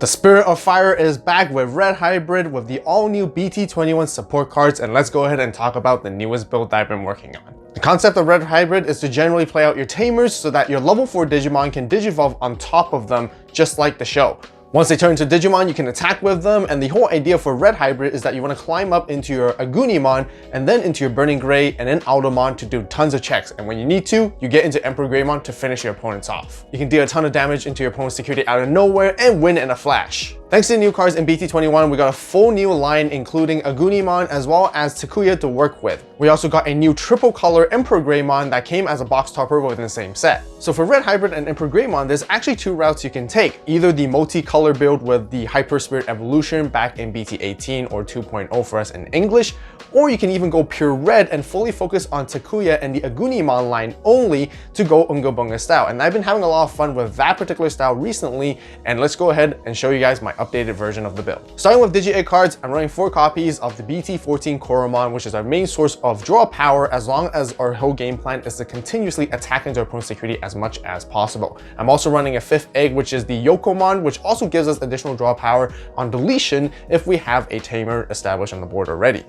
The Spirit of Fire is back with Red Hybrid with the all-new BT21 support cards, and let's go ahead and talk about the newest build that I've been working on. The concept of Red Hybrid is to generally play out your Tamers so that your level 4 Digimon can Digivolve on top of them, just like the show. Once they turn into Digimon, you can attack with them, and the whole idea for Red Hybrid is that you want to climb up into your Agunimon and then into your Burning Gray and then Automon to do tons of checks, and when you need to, you get into EmperorGreymon to finish your opponents off. You can deal a ton of damage into your opponent's security out of nowhere and win in a flash. Thanks to the new cards in BT21, we got a full new line including Agunimon as well as Takuya to work with. We also got a new triple color EmperorGreymon that came as a box topper within the same set. So for Red Hybrid and EmperorGreymon, there's actually two routes you can take. Either the multi-color build with the Hyper Spirit Evolution back in BT18 or 2.0 for us in English, or you can even go pure red and fully focus on Takuya and the Agunimon line only to go Unga Bunga style. And I've been having a lot of fun with that particular style recently, and let's go ahead and show you guys my updated version of the build. Starting with Digi-Egg cards, I'm running 4 copies of the BT14 Koromon, which is our main source of draw power, as long as our whole game plan is to continuously attack into our opponent's security as much as possible. I'm also running a 5th egg, which is the Yokomon, which also gives us additional draw power on deletion if we have a Tamer established on the board already.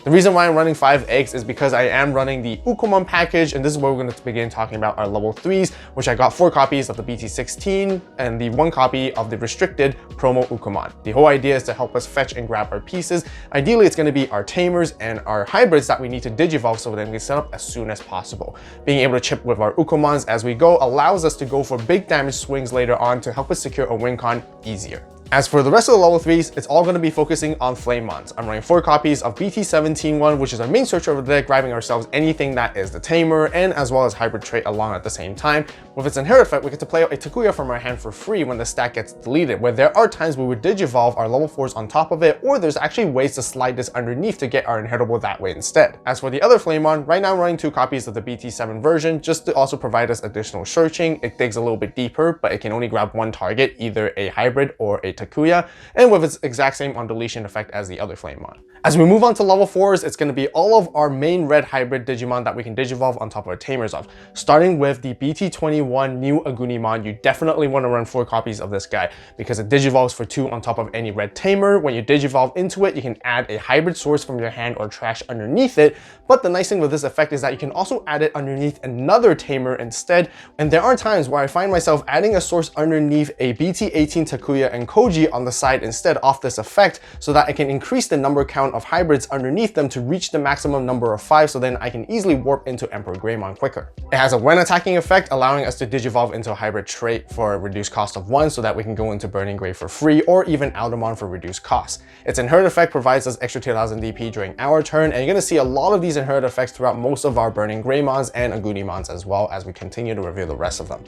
The reason why I'm running 5 eggs is because I am running the Ukomon package, and this is where we're going to begin talking about our level 3s, which I got 4 copies of the BT16 and the 1 copy of the restricted promo Ukomon. The whole idea is to help us fetch and grab our pieces. Ideally, it's going to be our Tamers and our hybrids that we need to Digivolve so that we can set up as soon as possible. Being able to chip with our Ukomons as we go allows us to go for big damage swings later on to help us secure a win con easier. As for the rest of the level 3s, it's all going to be focusing on Flamemons. I'm running 4 copies of BT17 one, which is our main search over the deck, grabbing ourselves anything that is the Tamer and as well as hybrid trait along at the same time. With its inherit effect, we get to play out a Takuya from our hand for free when the stack gets deleted, where there are times we would Digivolve our level 4s on top of it, or there's actually ways to slide this underneath to get our inheritable that way instead. As for the other Flamemon, right now I'm running 2 copies of the BT7 version, just to also provide us additional searching. It digs a little bit deeper, but it can only grab one target, either a hybrid or a Takuya, and with its exact same on deletion effect as the other Flamemon. As we move on to level 4s, it's going to be all of our main red hybrid Digimon that we can Digivolve on top of our Tamers of. Starting with the BT21 new Agunimon, you definitely want to run 4 copies of this guy because it Digivolves for 2 on top of any red Tamer. When you Digivolve into it, you can add a hybrid source from your hand or trash underneath it, but the nice thing with this effect is that you can also add it underneath another Tamer instead, and there are times where I find myself adding a source underneath a BT18 Takuya and Koji on the side instead off this effect so that I can increase the number count of hybrids underneath them to reach the maximum number of 5, so then I can easily warp into EmperorGreymon quicker. It has a when attacking effect, allowing us to Digivolve into a hybrid trait for a reduced cost of 1 so that we can go into Burning Gray for free or even Automon for reduced cost. Its inherit effect provides us extra 2000 DP during our turn, and you're going to see a lot of these inherit effects throughout most of our Burning Greymons and Agunimons as well as we continue to reveal the rest of them.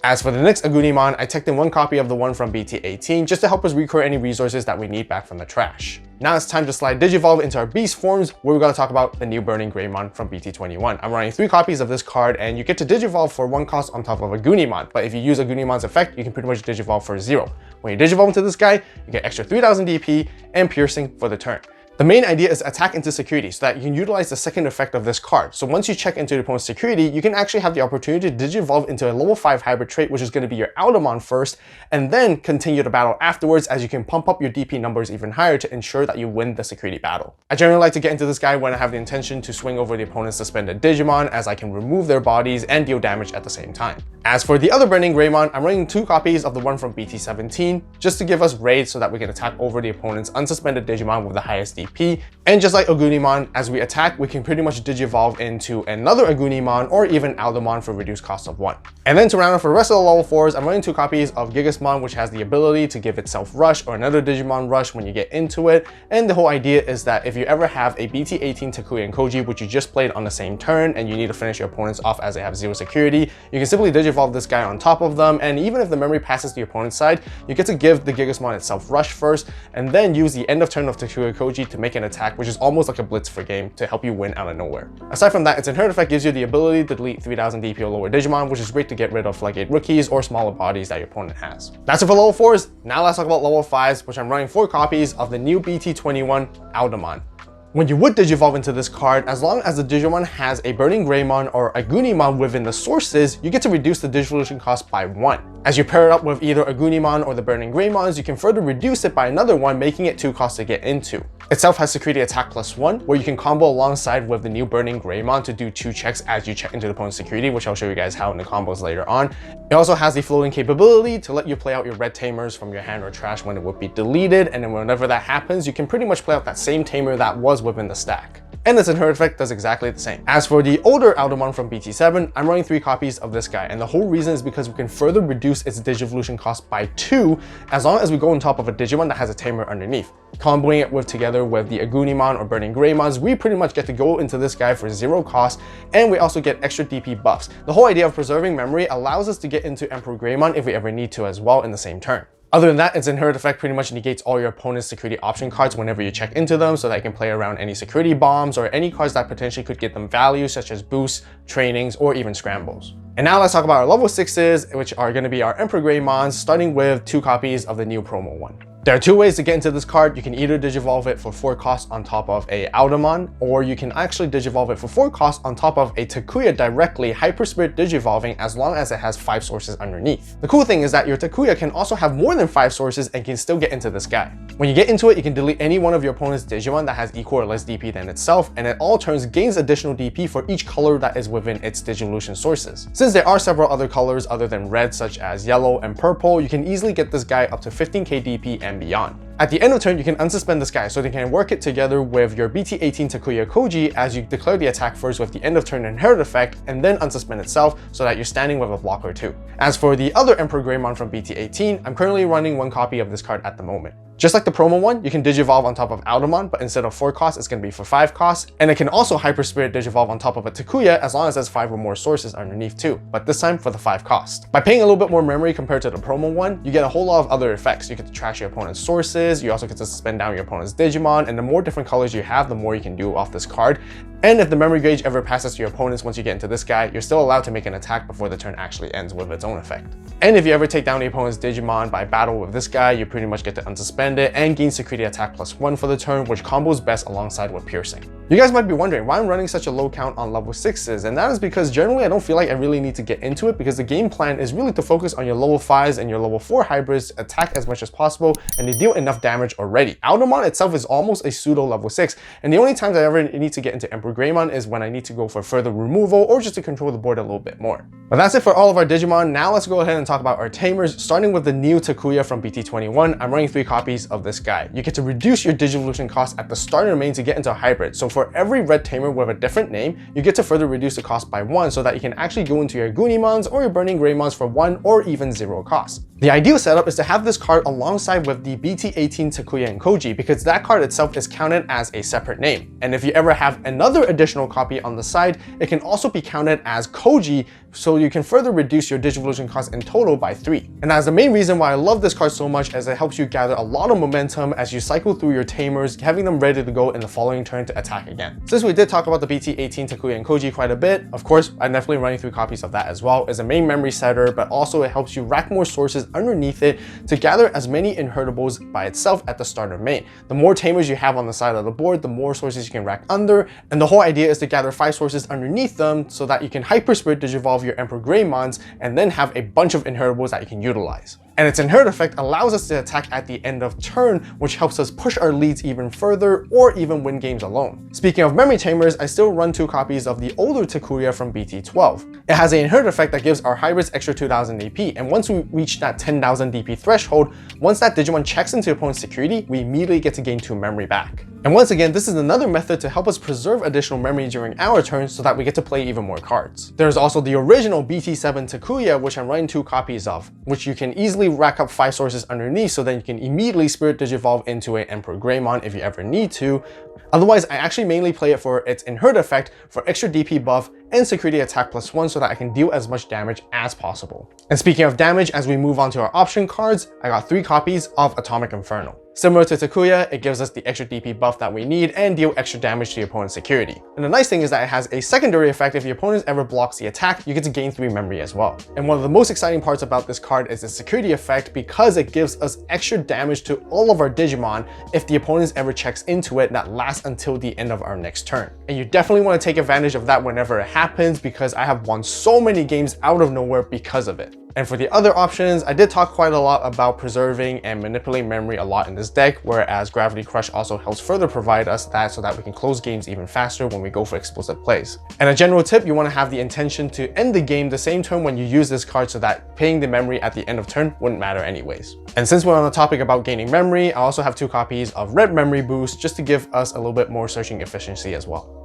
As for the next Agunimon, I teched in 1 copy of the one from BT18 just to help us recreate any resources that we need back from the trash. Now it's time to slide Digivolve into our beast forms, where we're going to talk about the new Burning Greymon from BT21. I'm running 3 copies of this card, and you get to Digivolve for 1 cost on top of Agunimon, but if you use Agunimon's effect, you can pretty much Digivolve for 0. When you Digivolve into this guy, you get extra 3000 DP and piercing for the turn. The main idea is attack into security so that you can utilize the second effect of this card. So once you check into the opponent's security, you can actually have the opportunity to Digivolve into a level 5 hybrid trait, which is going to be your Automon first, and then continue the battle afterwards, as you can pump up your DP numbers even higher to ensure that you win the security battle. I generally like to get into this guy when I have the intention to swing over the opponent's suspended Digimon, as I can remove their bodies and deal damage at the same time. As for the other Burning Greymon, I'm running 2 copies of the one from BT17 just to give us raids so that we can attack over the opponent's unsuspended Digimon with the highest DP. And just like Agunimon, as we attack, we can pretty much Digivolve into another Agunimon or even Automon for reduced cost of 1. And then to round off for the rest of the level 4s, I'm running 2 copies of Gigasmon, which has the ability to give itself Rush or another Digimon Rush when you get into it. And the whole idea is that if you ever have a BT18 Takuya and Koji, which you just played on the same turn, and you need to finish your opponents off as they have 0 security, you can simply Digivolve this guy on top of them, and even if the memory passes to your opponent's side, you get to give the Gigasmon itself Rush first, and then use the end of turn of Takuya Koji to make an attack, which is almost like a blitz for game to help you win out of nowhere. Aside from that, its inherit effect gives you the ability to delete 3000 DP or lower Digimon, which is great to get rid of Floodgate rookies or smaller bodies that your opponent has. That's it for level 4s. Now let's talk about level 5s, which I'm running 4 copies of the new BT21 Automon. When you would digivolve into this card, as long as the Digimon has a Burning Greymon or a Gunimon within the sources, you get to reduce the digivolution cost by 1. As you pair it up with either a Gunimon or the Burning Greymons, you can further reduce it by another 1, making it 2 costs to get into. Itself has Security Attack +1, where you can combo alongside with the new Burning Greymon to do 2 checks as you check into the opponent's security, which I'll show you guys how in the combos later on. It also has the floating capability to let you play out your red Tamers from your hand or trash when it would be deleted, and then whenever that happens, you can pretty much play out that same Tamer that was within the stack. And this inherent effect does exactly the same. As for the older Aldermon from BT7, I'm running 3 copies of this guy, and the whole reason is because we can further reduce its digivolution cost by 2 as long as we go on top of a Digimon that has a Tamer underneath. Comboing it together with the Agunimon or Burning Greymons, we pretty much get to go into this guy for 0 cost, and we also get extra DP buffs. The whole idea of preserving memory allows us to get into EmperorGreymon if we ever need to as well in the same turn. Other than that, its inherent effect pretty much negates all your opponent's security option cards whenever you check into them, so that you can play around any security bombs or any cards that potentially could get them value, such as boosts, trainings, or even scrambles. And now let's talk about our level 6s, which are going to be our EmperorGreymons, starting with 2 copies of the new promo one. There are 2 ways to get into this card. You can either digivolve it for 4 costs on top of a Aldermon, or you can actually digivolve it for 4 costs on top of a Takuya directly, Hyper Spirit digivolving, as long as it has 5 sources underneath. The cool thing is that your Takuya can also have more than 5 sources and can still get into this guy. When you get into it, you can delete any one of your opponent's Digimon that has equal or less DP than itself, and at all turns gains additional DP for each color that is within its digivolution sources. Since there are several other colors other than red, such as yellow and purple, you can easily get this guy up to 15k DP and beyond. At the end of turn, you can unsuspend this guy so they can work it together with your BT18 Takuya Koji as you declare the attack first with the end of turn inherit effect and then unsuspend itself so that you're standing with a block or 2. As for the other EmperorGreymon from BT18, I'm currently running 1 copy of this card at the moment. Just like the promo one, you can digivolve on top of Aldermon, but instead of 4 costs, it's going to be for 5 costs. And it can also Hyper Spirit digivolve on top of a Takuya as long as there's 5 or more sources underneath too, but this time for the 5 cost. By paying a little bit more memory compared to the promo one, you get a whole lot of other effects. You get to trash your opponent's sources, you also get to suspend down your opponent's Digimon, and the more different colors you have, the more you can do off this card. And if the memory gauge ever passes to your opponents once you get into this guy, you're still allowed to make an attack before the turn actually ends with its own effect. And if you ever take down the opponent's Digimon by battle with this guy, you pretty much get to unsuspend it and gain Security Attack +1 for the turn, which combos best alongside with Piercing. You guys might be wondering why I'm running such a low count on level 6s, and that is because generally I don't feel like I really need to get into it because the game plan is really to focus on your level 5s and your level 4 hybrids to attack as much as possible and they deal enough damage already. Aldermon itself is almost a pseudo level 6, and the only times I ever need to get into EmperorGreymon is when I need to go for further removal or just to control the board a little bit more. But that's it for all of our Digimon. Now let's go ahead and talk about our Tamers, starting with the new Takuya from BT21. I'm running 3 copies of this guy. You get to reduce your digivolution cost at the starter main to get into a hybrid. So for every red Tamer with a different name, you get to further reduce the cost by 1 so that you can actually go into your Gunimons or your Burning Greymons for 1 or even 0 cost. The ideal setup is to have this card alongside with the BT18 Takuya and Koji because that card itself is counted as a separate name. And if you ever have another additional copy on the side, it can also be counted as Koji, so you can further reduce your digivolution cost in total by 3. And that's the main reason why I love this card so much, as it helps you gather a lot of momentum as you cycle through your Tamers, having them ready to go in the following turn to attack again. Since we did talk about the BT18 Takuya and Koji quite a bit, of course, I'm definitely running 3 copies of that as well. It's a main memory setter, but also it helps you rack more sources underneath it to gather as many inheritables by itself at the starter main. The more Tamers you have on the side of the board, the more sources you can rack under, and the whole idea is to gather 5 sources underneath them so that you can Hyper Spirit digivolve your EmperorGreymons and then have a bunch of inheritables that you can utilize. And its inherit effect allows us to attack at the end of turn, which helps us push our leads even further or even win games alone. Speaking of memory Tamers, I still run 2 copies of the older Takuya from BT12. It has an inherit effect that gives our hybrids extra 2000 DP, and once we reach that 10,000 DP threshold, once that Digimon checks into opponent's security, we immediately get to gain 2 memory back. And once again, this is another method to help us preserve additional memory during our turn so that we get to play even more cards. There's also the original BT7 Takuya, which I'm running 2 copies of, which you can easily rack up 5 sources underneath so then you can immediately Spirit Digivolve into an EmperorGreymon if you ever need to. Otherwise, I actually mainly play it for its inherit effect for extra DP buff and security attack +1 so that I can deal as much damage as possible. And speaking of damage, as we move on to our option cards, I got 3 copies of Atomic Inferno. Similar to Takuya, it gives us the extra DP buff that we need and deal extra damage to your opponent's security. And the nice thing is that it has a secondary effect. If your opponent ever blocks the attack, you get to gain 3 memory as well. And one of the most exciting parts about this card is the security effect, because it gives us extra damage to all of our Digimon if the opponent ever checks into it. That lasts until the end of our next turn. And you definitely want to take advantage of that whenever it happens, because I have won so many games out of nowhere because of it. And for the other options, I did talk quite a lot about preserving and manipulating memory a lot in this deck, whereas Gravity Crush also helps further provide us that so that we can close games even faster when we go for explosive plays. And a general tip, you want to have the intention to end the game the same turn when you use this card, so that paying the memory at the end of turn wouldn't matter anyways. And since we're on the topic about gaining memory, I also have 2 copies of Red Memory Boost just to give us a little bit more searching efficiency as well.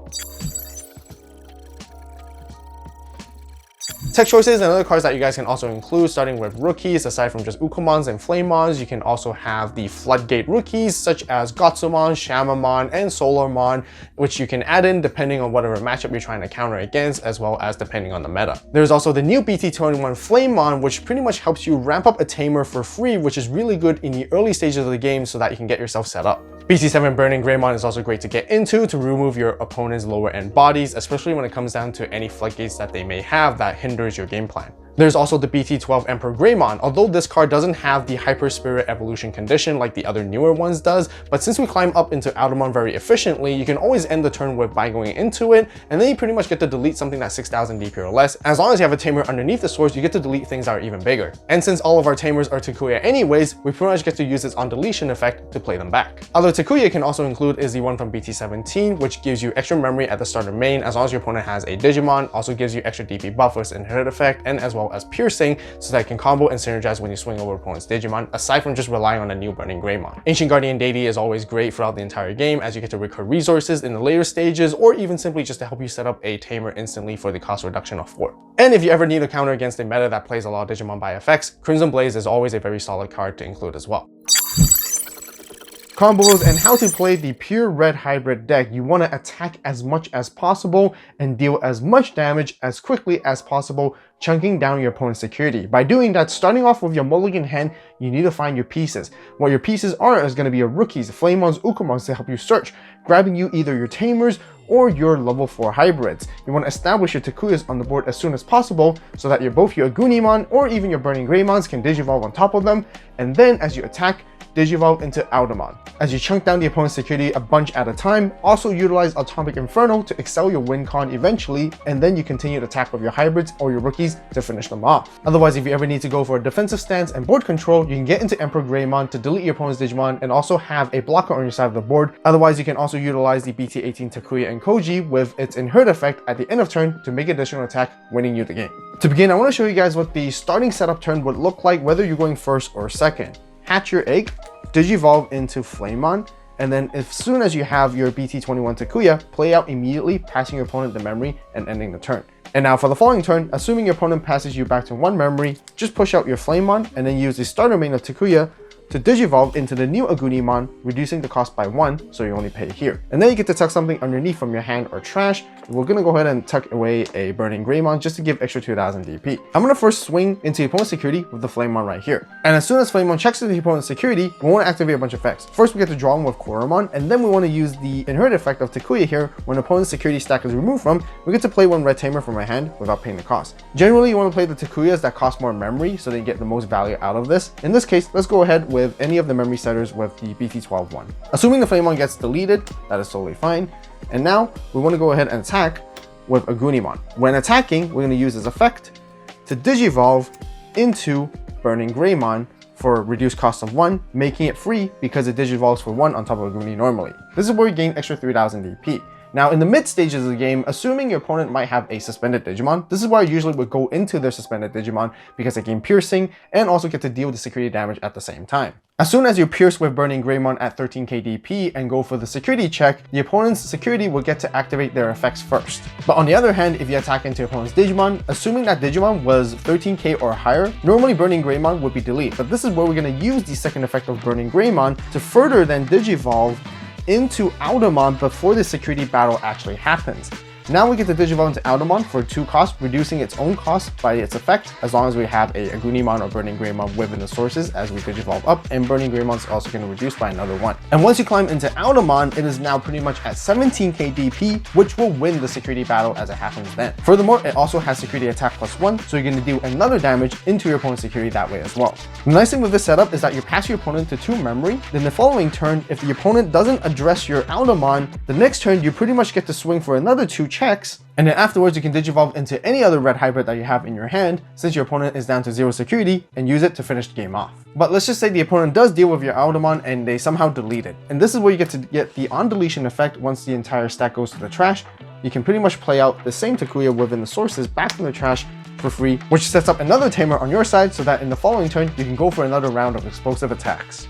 Tech choices and other cards that you guys can also include, starting with rookies. Aside from just Ukomons and Flamemons, you can also have the Floodgate rookies such as Gotsumon, Shamamon, and Solarmon, which you can add in depending on whatever matchup you're trying to counter against, as well as depending on the meta. There's also the new BT21 Flamemon, which pretty much helps you ramp up a Tamer for free, which is really good in the early stages of the game so that you can get yourself set up. BT7 Burning Greymon is also great to get into to remove your opponent's lower end bodies, especially when it comes down to any floodgates that they may have that hinders your game plan. There's also the BT12 EmperorGreymon. Although this card doesn't have the Hyper Spirit Evolution condition like the other newer ones does, but since we climb up into Outermon very efficiently, you can always end the turn by going into it, and then you pretty much get to delete something that's 6000 DP or less. As long as you have a Tamer underneath the source, you get to delete things that are even bigger. And since all of our Tamers are Takuya anyways, we pretty much get to use its on deletion effect to play them back. Other Takuya can also include is the one from BT17, which gives you extra memory at the start of main as long as your opponent has a Digimon, also gives you extra DP buff with its inherit effect, and as well as piercing, so that it can combo and synergize when you swing over opponent's Digimon, aside from just relying on a new Burning Greymon. Ancient Guardian Deity is always great throughout the entire game, as you get to recur resources in the later stages, or even simply just to help you set up a Tamer instantly for the cost reduction of 4. And if you ever need a counter against a meta that plays a lot of Digimon by effects, Crimson Blaze is always a very solid card to include as well. Combos and how to play the pure red hybrid deck. You want to attack as much as possible and deal as much damage as quickly as possible, chunking down your opponent's security. By doing that, starting off with your mulligan hand, you need to find your pieces. What your pieces are is going to be your rookies, Flamemons, Ukomons to help you search, grabbing you either your Tamers or your level 4 hybrids. You want to establish your Takuyas on the board as soon as possible so that both your Agunimon or even your Burning Greymons can Digivolve on top of them, and then as you attack, Digivolve into Outermon. As you chunk down the opponent's security a bunch at a time, also utilize Atomic Inferno to excel your win con eventually, and then you continue to attack with your hybrids or your rookies to finish them off. Otherwise, if you ever need to go for a defensive stance and board control, you can get into EmperorGreymon to delete your opponent's Digimon and also have a blocker on your side of the board. Otherwise, you can also utilize the BT18 Takuya and Koji with its inherit effect at the end of turn to make additional attack, winning you the game. To begin, I want to show you guys what the starting setup turn would look like whether you're going first or second. Hatch your egg, Digivolve into Flamemon, and then as soon as you have your BT21 Takuya, play out immediately, passing your opponent the memory and ending the turn. And now for the following turn, assuming your opponent passes you back to 1 memory, just push out your Flamemon and then use the starter main of Takuya to Digivolve into the new Agunimon, reducing the cost by 1, so you only pay here. And then you get to tuck something underneath from your hand or trash. We're gonna go ahead and tuck away a Burning Greymon just to give extra 2000 DP. I'm gonna first swing into the opponent's security with the Flamemon right here. And as soon as Flamemon checks into the opponent's security, we wanna activate a bunch of effects. First, we get to draw him with Koromon, and then we wanna use the inherit effect of Takuya here. When opponent's security stack is removed from, we get to play 1 red Tamer from my hand without paying the cost. Generally, you wanna play the Takuyas that cost more memory so they get the most value out of this. In this case, let's go ahead with any of the memory setters with the BT12 one. Assuming the Flamemon gets deleted, that is totally fine. And now we want to go ahead and attack with Agunimon. When attacking, we're going to use this effect to Digivolve into Burning Greymon for reduced cost of 1, making it free because it Digivolves for 1 on top of Aguni normally. This is where you gain extra 3000 DP. Now, in the mid stages of the game, assuming your opponent might have a suspended Digimon, this is where I usually would go into their suspended Digimon because they gain piercing and also get to deal with the security damage at the same time. As soon as you pierce with Burning Greymon at 13k DP and go for the security check, the opponent's security will get to activate their effects first. But on the other hand, if you attack into your opponent's Digimon, assuming that Digimon was 13k or higher, normally Burning Greymon would be deleted. But this is where we're going to use the second effect of Burning Greymon to further then Digivolve into Outermon before the security battle actually happens. Now we get to Digivolve into Altamon for 2 costs, reducing its own cost by its effect as long as we have a Agunimon or Burning Greymon within the sources as we Digivolve up, and Burning Greymon is also going to reduce by another 1. And once you climb into Altamon, it is now pretty much at 17k DP, which will win the security battle as it happens then. Furthermore, it also has security attack +1, so you're going to do another damage into your opponent's security that way as well. The nice thing with this setup is that you pass your opponent to 2 memory, then the following turn, if the opponent doesn't address your Altamon, the next turn you pretty much get to swing for another 2 checks, and then afterwards you can Digivolve into any other red hybrid that you have in your hand since your opponent is down to 0 security and use it to finish the game off. But let's just say the opponent does deal with your Altamon and they somehow delete it. And this is where you get to get the on deletion effect once the entire stack goes to the trash. You can pretty much play out the same Takuya within the sources back from the trash for free, which sets up another Tamer on your side so that in the following turn you can go for another round of explosive attacks.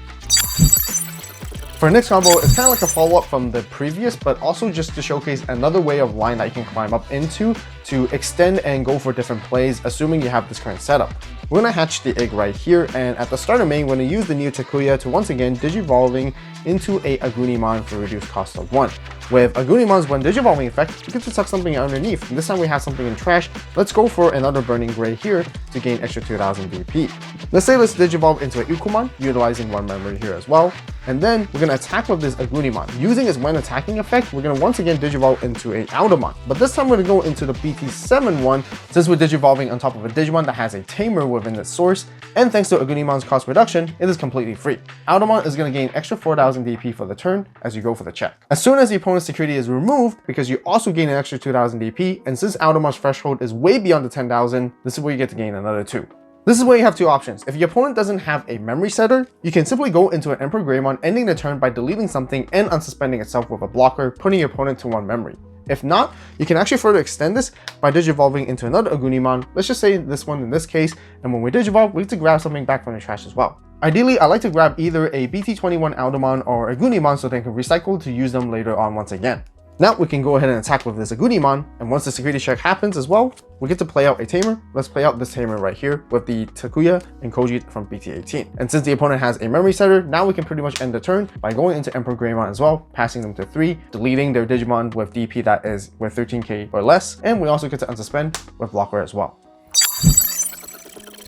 For our next combo, it's kind of like a follow-up from the previous, but also just to showcase another way of line that you can climb up into to extend and go for different plays, assuming you have this current setup. We're going to hatch the egg right here, and at the start of main, we're going to use the new Takuya to once again Digivolving into a Agunimon for reduced cost of 1. With Agunimon's when Digivolving effect, we get to tuck something underneath, and this time we have something in trash. Let's go for another Burning Gray here to gain extra 2000 DP. Let's Digivolve into a Ukumon, utilizing 1 memory here as well. And then we're going to attack with this Agunimon. Using its when attacking effect, we're going to once again Digivolve into a Altamon. But this time we're going to go into the BT21 since we're Digivolving on top of a Digimon that has a Tamer within its source. And thanks to Agunimon's cost reduction, it is completely free. Altamon is going to gain extra 4000 DP for the turn as you go for the check. As soon as the opponent's security is removed, because you also gain an extra 2000 DP, and since Altamon's threshold is way beyond the 10,000, this is where you get to gain another 2. This is where you have 2 options. If your opponent doesn't have a memory setter, you can simply go into an EmperorGreymon, ending the turn by deleting something and unsuspending itself with a blocker, putting your opponent to 1 memory. If not, you can actually further extend this by Digivolving into another Agunimon, let's just say this one in this case, and when we Digivolve, we need to grab something back from the trash as well. Ideally, I like to grab either a BT21 Altamon or Agunimon so they can recycle to use them later on once again. Now we can go ahead and attack with this Agunimon, and once the security check happens as well, we get to play out a Tamer. Let's play out this Tamer right here with the Takuya and Koji from BT18. And since the opponent has a memory setter, now we can pretty much end the turn by going into EmperorGreymon as well, passing them to 3, deleting their Digimon with DP that is with 13k or less, and we also get to unsuspend with blocker as well.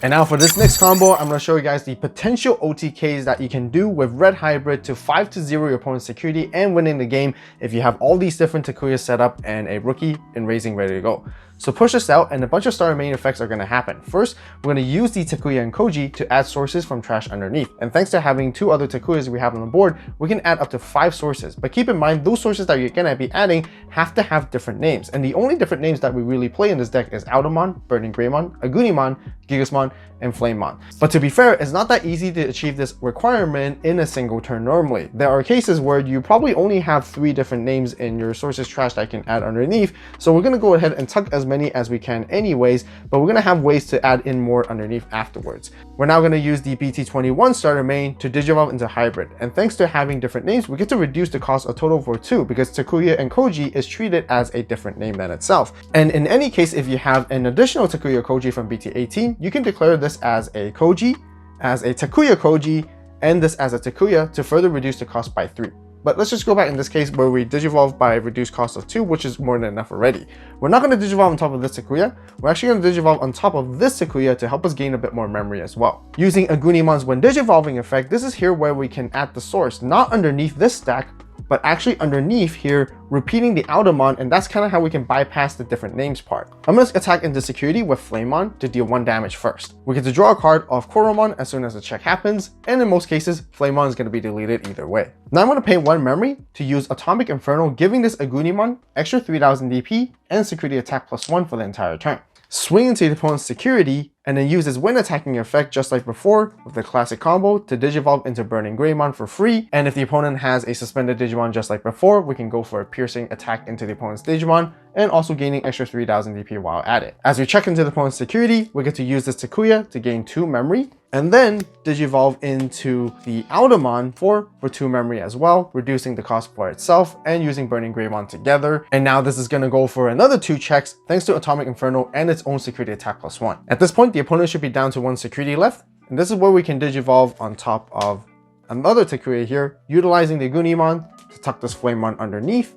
And now for this next combo, I'm going to show you guys the potential OTKs that you can do with Red Hybrid to 5-0 your opponent's security and winning the game if you have all these different Takuyas set up and a rookie in raising ready to go. So push this out and a bunch of starter main effects are going to happen. First, we're going to use the Takuya and Koji to add sources from trash underneath. And thanks to having 2 other Takuyas we have on the board, we can add up to 5 sources. But keep in mind, those sources that you're going to be adding have to have different names. And the only different names that we really play in this deck is Altamon, Burning Greymon, Agunimon, Gigasmon, and Flamemon. But to be fair, it's not that easy to achieve this requirement in a single turn normally. There are cases where you probably only have 3 different names in your sources trash that you can add underneath. So we're going to go ahead and tuck as many as we can anyways, but we're going to have ways to add in more underneath afterwards. We're now going to use the BT21 starter main to Digivolve into Hybrid. And thanks to having different names, we get to reduce the cost a total for 2 because Takuya and Koji is treated as a different name than itself. And in any case, if you have an additional Takuya Koji from BT18, you can declare this as a Koji, as a Takuya Koji, and this as a Takuya to further reduce the cost by 3. But let's just go back in this case where we Digivolve by reduced cost of 2, which is more than enough already. We're not going to Digivolve on top of this Takuya. We're actually going to Digivolve on top of this Takuya to help us gain a bit more memory as well. Using Agunimon's when Digivolving effect, this is here where we can add the source, not underneath this stack, but actually underneath here, repeating the Altamon, and that's kind of how we can bypass the different names part. I'm going to attack into security with Flamemon to deal 1 damage first. We get to draw a card off Koromon as soon as the check happens, and in most cases, Flamemon is going to be deleted either way. Now I'm going to pay 1 memory to use Atomic Inferno, giving this Agunimon extra 3000 DP and security attack +1 for the entire turn. Swing into the opponent's security, and then use his when attacking effect just like before with the classic combo to Digivolve into Burning Greymon for free. And if the opponent has a suspended Digimon just like before, we can go for a piercing attack into the opponent's Digimon and also gaining extra 3000 DP while at it. As we check into the opponent's security, we get to use this Takuya to gain 2 memory and then Digivolve into the Altamon for 2 memory as well, reducing the cost for itself and using Burning Greymon together. And now this is going to go for another 2 checks thanks to Atomic Inferno and its own security attack +1. At this point, the opponent should be down to 1 security left, and this is where we can Digivolve on top of another Takuya here, utilizing the Agunimon to tuck this Flamemon underneath,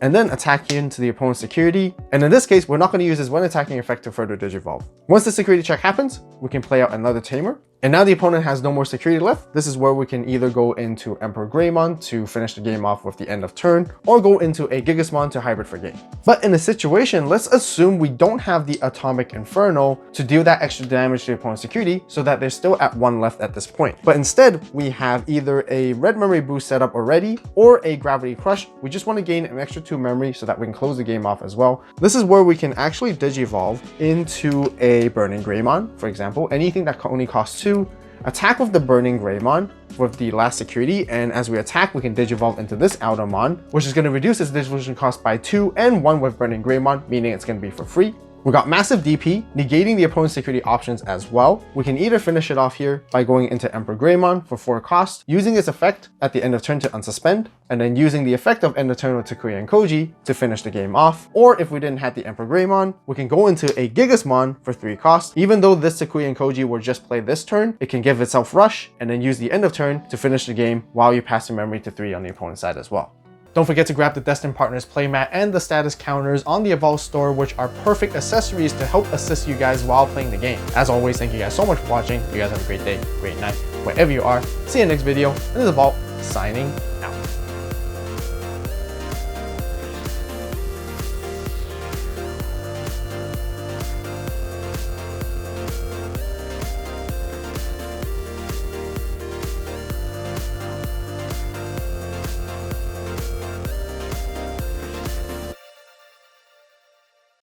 and then attack into the opponent's security. And in this case, we're not going to use this when attacking effect to further Digivolve. Once the security check happens, we can play out another Tamer. And now the opponent has no more security left. This is where we can either go into EmperorGreymon to finish the game off with the end of turn, or go into a Gigasmon to hybrid for game. But in a situation, let's assume we don't have the Atomic Inferno to deal that extra damage to the opponent's security, so that they're still at 1 left at this point. But instead, we have either a red memory boost set up already, or a Gravity Crush. We just want to gain an extra 2 memory so that we can close the game off as well. This is where we can actually Digivolve into a Burning Greymon, for example. Anything that only costs 2. Attack with the Burning Greymon with the last security, and as we attack, we can Digivolve into this Outermon, which is going to reduce its Digivolution cost by 2, and 1 with Burning Greymon, meaning it's going to be for free. We got massive DP, negating the opponent's security options as well. We can either finish it off here by going into EmperorGreymon for 4 cost, using its effect at the end of turn to unsuspend, and then using the effect of end of turn with Takuya and Koji to finish the game off. Or if we didn't have the EmperorGreymon, we can go into a Gigasmon for 3 cost. Even though this Takuya and Koji were just played this turn, it can give itself rush, and then use the end of turn to finish the game while you pass the memory to 3 on the opponent's side as well. Don't forget to grab the Destined Partners playmat and the status counters on the AVAULT store, which are perfect accessories to help assist you guys while playing the game. As always, thank you guys so much for watching. You guys have a great day, great night, wherever you are. See you in the next video. And this is AVAULT signing